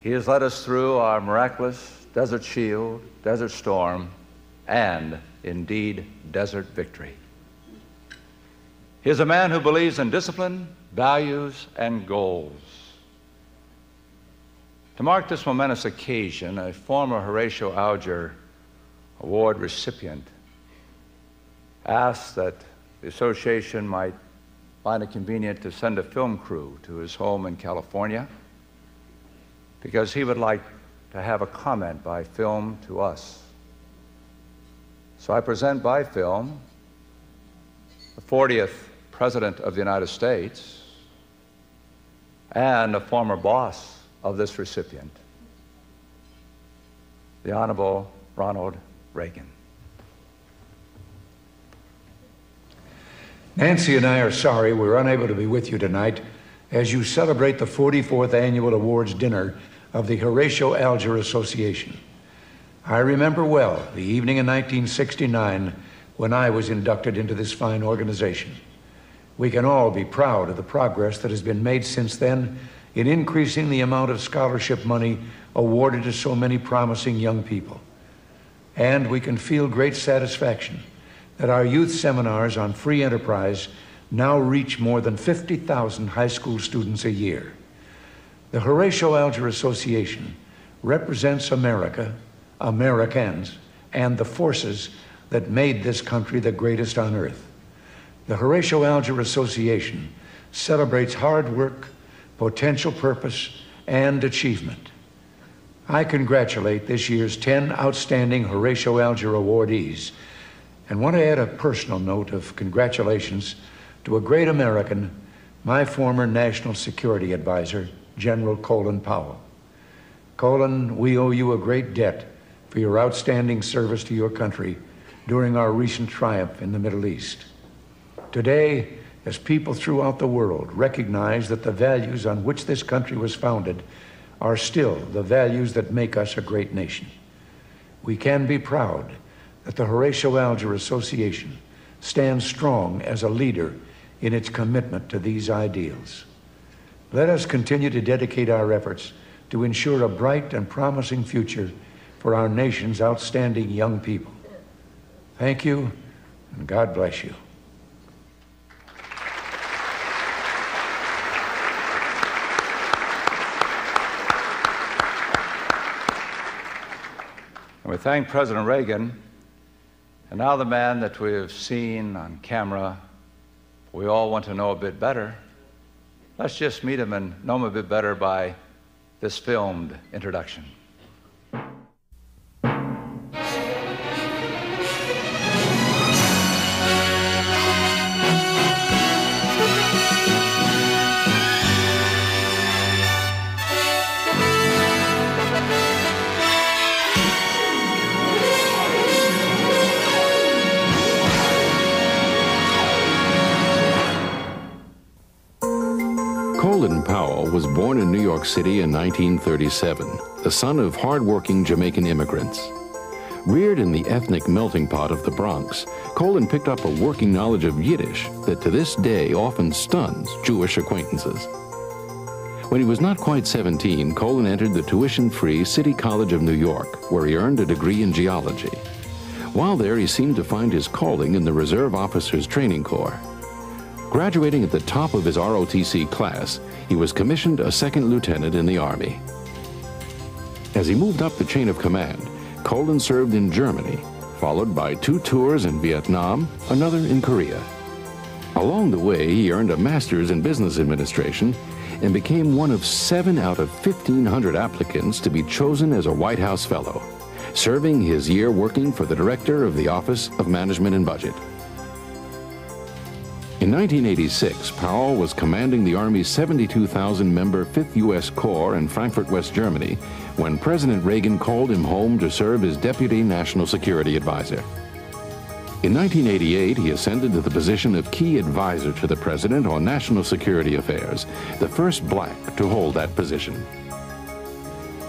He has led us through our miraculous desert shield, desert storm, and, indeed, desert victory. He is a man who believes in discipline, values, and goals. To mark this momentous occasion, a former Horatio Alger Award recipient asked that the association might find it convenient to send a film crew to his home in California because he would like to have a comment by film to us. So I present by film the 40th President of the United States and a former boss of this recipient, the Honorable Ronald Reagan. Nancy and I are sorry we're unable to be with you tonight as you celebrate the 44th Annual Awards Dinner of the Horatio Alger Association. I remember well the evening in 1969 when I was inducted into this fine organization. We can all be proud of the progress that has been made since then in increasing the amount of scholarship money awarded to so many promising young people. And we can feel great satisfaction that our youth seminars on free enterprise now reach more than 50,000 high school students a year. The Horatio Alger Association represents America, Americans, and the forces that made this country the greatest on earth. The Horatio Alger Association celebrates hard work, potential purpose, and achievement. I congratulate this year's 10 outstanding Horatio Alger awardees and want to add a personal note of congratulations to a great American, my former National Security Advisor, General Colin Powell. Colin, we owe you a great debt for your outstanding service to your country during our recent triumph in the Middle East. Today, as people throughout the world recognize that the values on which this country was founded are still the values that make us a great nation, we can be proud that the Horatio Alger Association stands strong as a leader in its commitment to these ideals. Let us continue to dedicate our efforts to ensure a bright and promising future for our nation's outstanding young people. Thank you, and God bless you. And we thank President Reagan, and now the man that we have seen on camera, we all want to know a bit better. Let's just meet him and know him a bit better by this filmed introduction. Colin Powell was born in New York City in 1937, the son of hard-working Jamaican immigrants. Reared in the ethnic melting pot of the Bronx, Colin picked up a working knowledge of Yiddish that to this day often stuns Jewish acquaintances. When he was not quite 17, Colin entered the tuition-free City College of New York, where he earned a degree in geology. While there, he seemed to find his calling in the Reserve Officers Training Corps. Graduating at the top of his ROTC class, he was commissioned a second lieutenant in the Army. As he moved up the chain of command, Colin served in Germany, followed by 2 tours in Vietnam, another in Korea. Along the way, he earned a master's in business administration and became one of 7 out of 1,500 applicants to be chosen as a White House Fellow, serving his year working for the Director of the Office of Management and Budget. In 1986, Powell was commanding the Army's 72,000-member 5th U.S. Corps in Frankfurt, West Germany, when President Reagan called him home to serve as Deputy National Security Advisor. In 1988, he ascended to the position of key advisor to the President on national security affairs, the first black to hold that position.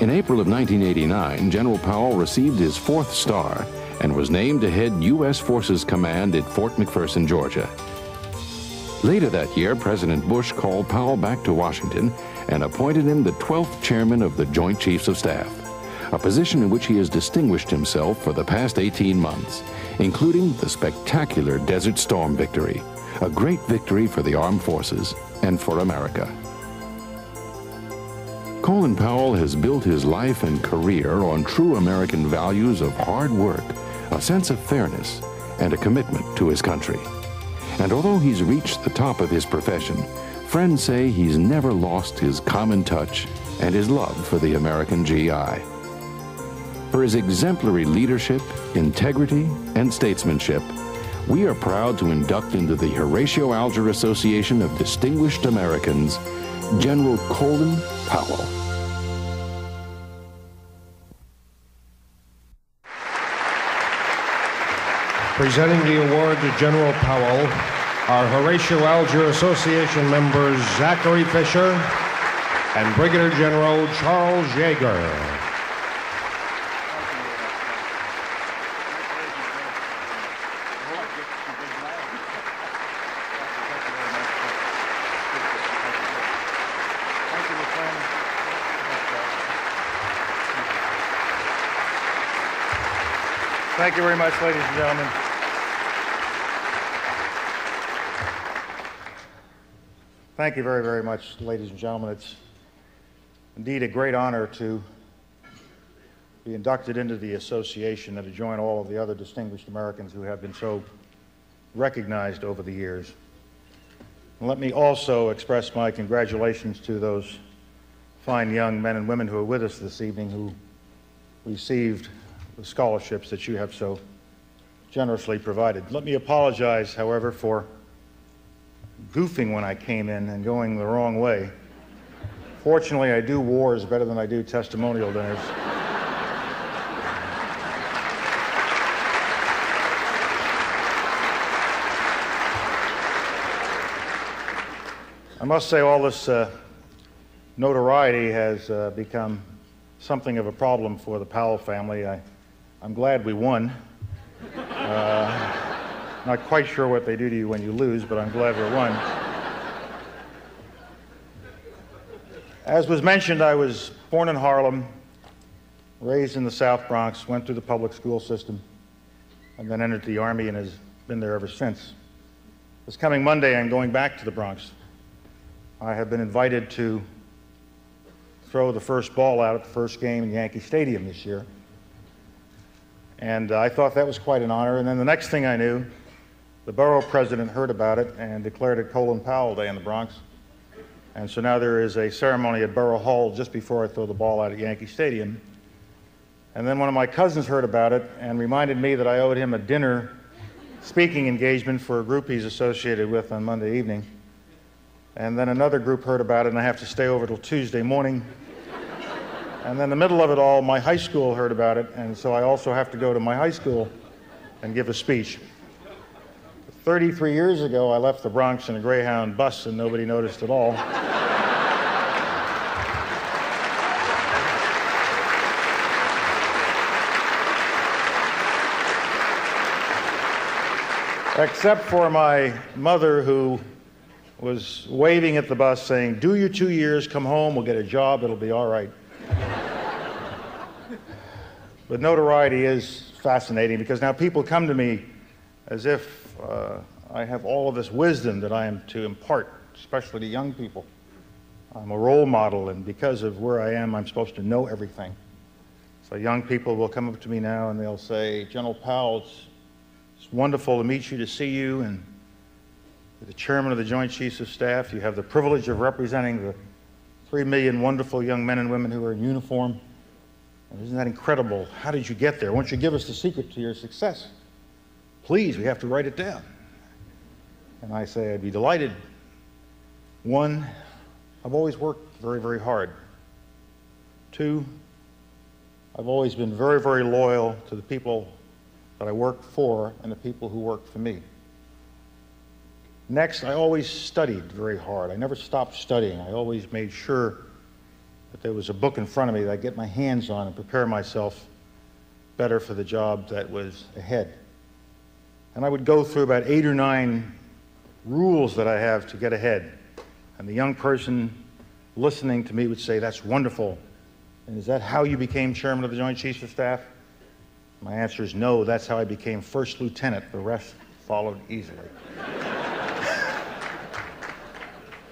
In April of 1989, General Powell received his 4th star and was named to head U.S. Forces Command at Fort McPherson, Georgia. Later that year, President Bush called Powell back to Washington and appointed him the 12th chairman of the Joint Chiefs of Staff, a position in which he has distinguished himself for the past 18 months, including the spectacular Desert Storm victory, a great victory for the armed forces and for America. Colin Powell has built his life and career on true American values of hard work, a sense of fairness, and a commitment to his country. And although he's reached the top of his profession, friends say he's never lost his common touch and his love for the American GI. For his exemplary leadership, integrity, and statesmanship, we are proud to induct into the Horatio Alger Association of Distinguished Americans, General Colin Powell. Presenting the award to General Powell are Horatio Alger Association members Zachary Fisher and Brigadier General Charles Yeager. Thank you very much, ladies and gentlemen. Thank you very, very much, ladies and gentlemen. It's indeed a great honor to be inducted into the association and to join all of the other distinguished Americans who have been so recognized over the years. And let me also express my congratulations to those fine young men and women who are with us this evening who received the scholarships that you have so generously provided. Let me apologize, however, for goofing when I came in and going the wrong way. Fortunately, I do wars better than I do testimonial dinners. I must say all this notoriety has become something of a problem for the Powell family. I'm glad we won. Not quite sure what they do to you when you lose, but I'm glad we won. As was mentioned, I was born in Harlem, raised in the South Bronx, went through the public school system, and then entered the Army and has been there ever since. This coming Monday, I'm going back to the Bronx. I have been invited to throw the first ball out at the first game in Yankee Stadium this year. And I thought that was quite an honor. And then the next thing I knew, the borough president heard about it and declared it Colin Powell Day in the Bronx. And so now there is a ceremony at Borough Hall just before I throw the ball out at Yankee Stadium. And then one of my cousins heard about it and reminded me that I owed him a dinner speaking engagement for a group he's associated with on Monday evening. And then another group heard about it and I have to stay over till Tuesday morning. And then in the middle of it all, my high school heard about it, and so I also have to go to my high school and give a speech. 33 years ago, I left the Bronx in a Greyhound bus and nobody noticed at all. Except for my mother, who was waving at the bus saying, "Do your 2 years, come home, we'll get a job, it'll be all right." But notoriety is fascinating because now people come to me as if I have all of this wisdom that I am to impart, especially to young people. I'm a role model, and because of where I am, I'm supposed to know everything. So young people will come up to me now and they'll say, "General Powell, it's wonderful to meet you, to see you, and you're the chairman of the Joint Chiefs of Staff. You have the privilege of representing the 3 million wonderful young men and women who are in uniform. And isn't that incredible? How did you get there? Why don't you give us the secret to your success? Please, we have to write it down." And I say, I'd be delighted. One, I've always worked very, very hard. Two, I've always been very, very loyal to the people that I work for and the people who work for me. Next, I always studied very hard. I never stopped studying. I always made sure that there was a book in front of me that I'd get my hands on and prepare myself better for the job that was ahead. And I would go through about 8 or 9 rules that I have to get ahead. And the young person listening to me would say, "That's wonderful. And is that how you became chairman of the Joint Chiefs of Staff?" My answer is no, that's how I became first lieutenant. The rest followed easily.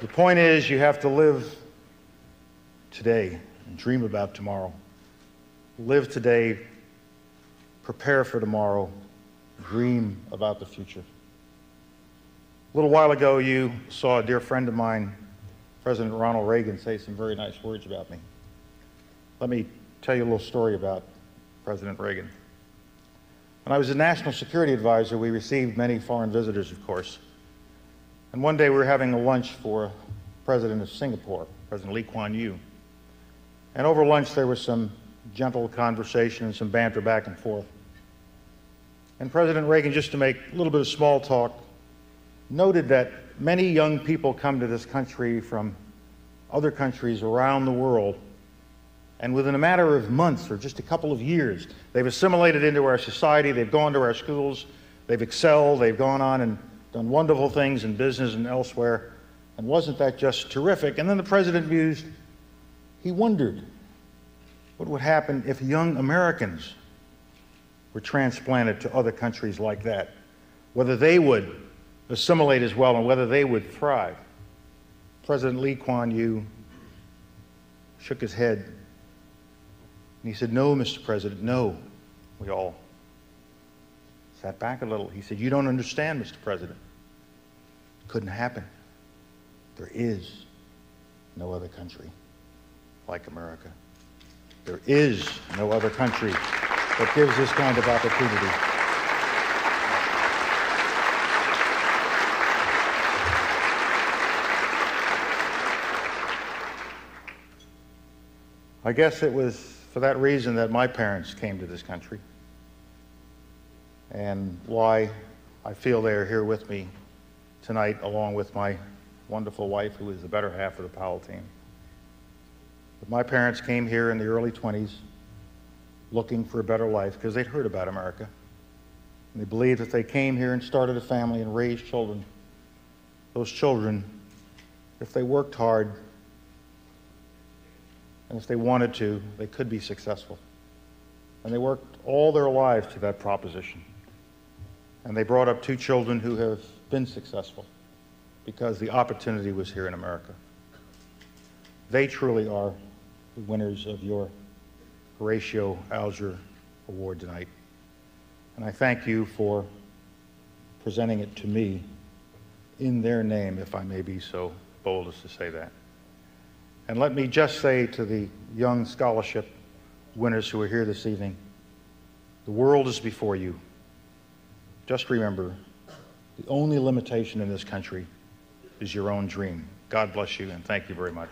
The point is, you have to live today and dream about tomorrow. Live today, prepare for tomorrow, dream about the future. A little while ago, you saw a dear friend of mine, President Ronald Reagan, say some very nice words about me. Let me tell you a little story about President Reagan. When I was a national security advisor, we received many foreign visitors, of course. And one day we were having a lunch for President of Singapore, President Lee Kuan Yew. And over lunch there was some gentle conversation and some banter back and forth. And President Reagan, just to make a little bit of small talk, noted that many young people come to this country from other countries around the world, and within a matter of months or just a couple of years, they've assimilated into our society, they've gone to our schools, they've excelled, they've gone on and done wonderful things in business and elsewhere. And wasn't that just terrific? And then the president mused, he wondered what would happen if young Americans were transplanted to other countries like that, whether they would assimilate as well and whether they would thrive. President Lee Kuan Yew shook his head and he said, "No, Mr. President, no." We all sat back a little. He said, "You don't understand, Mr. President. It couldn't happen. There is no other country like America. There is no other country that gives this kind of opportunity." I guess it was for that reason that my parents came to this country, and why I feel they are here with me tonight, along with my wonderful wife, who is the better half of the Powell team. But my parents came here in the early 20s looking for a better life because they'd heard about America. And they believed if they came here and started a family and raised children, those children, if they worked hard and if they wanted to, they could be successful. And they worked all their lives to that proposition. And they brought up 2 children who have been successful because the opportunity was here in America. They truly are the winners of your Horatio Alger Award tonight. And I thank you for presenting it to me in their name, if I may be so bold as to say that. And let me just say to the young scholarship winners who are here this evening, the world is before you. Just remember, the only limitation in this country is your own dream. God bless you, and thank you very much.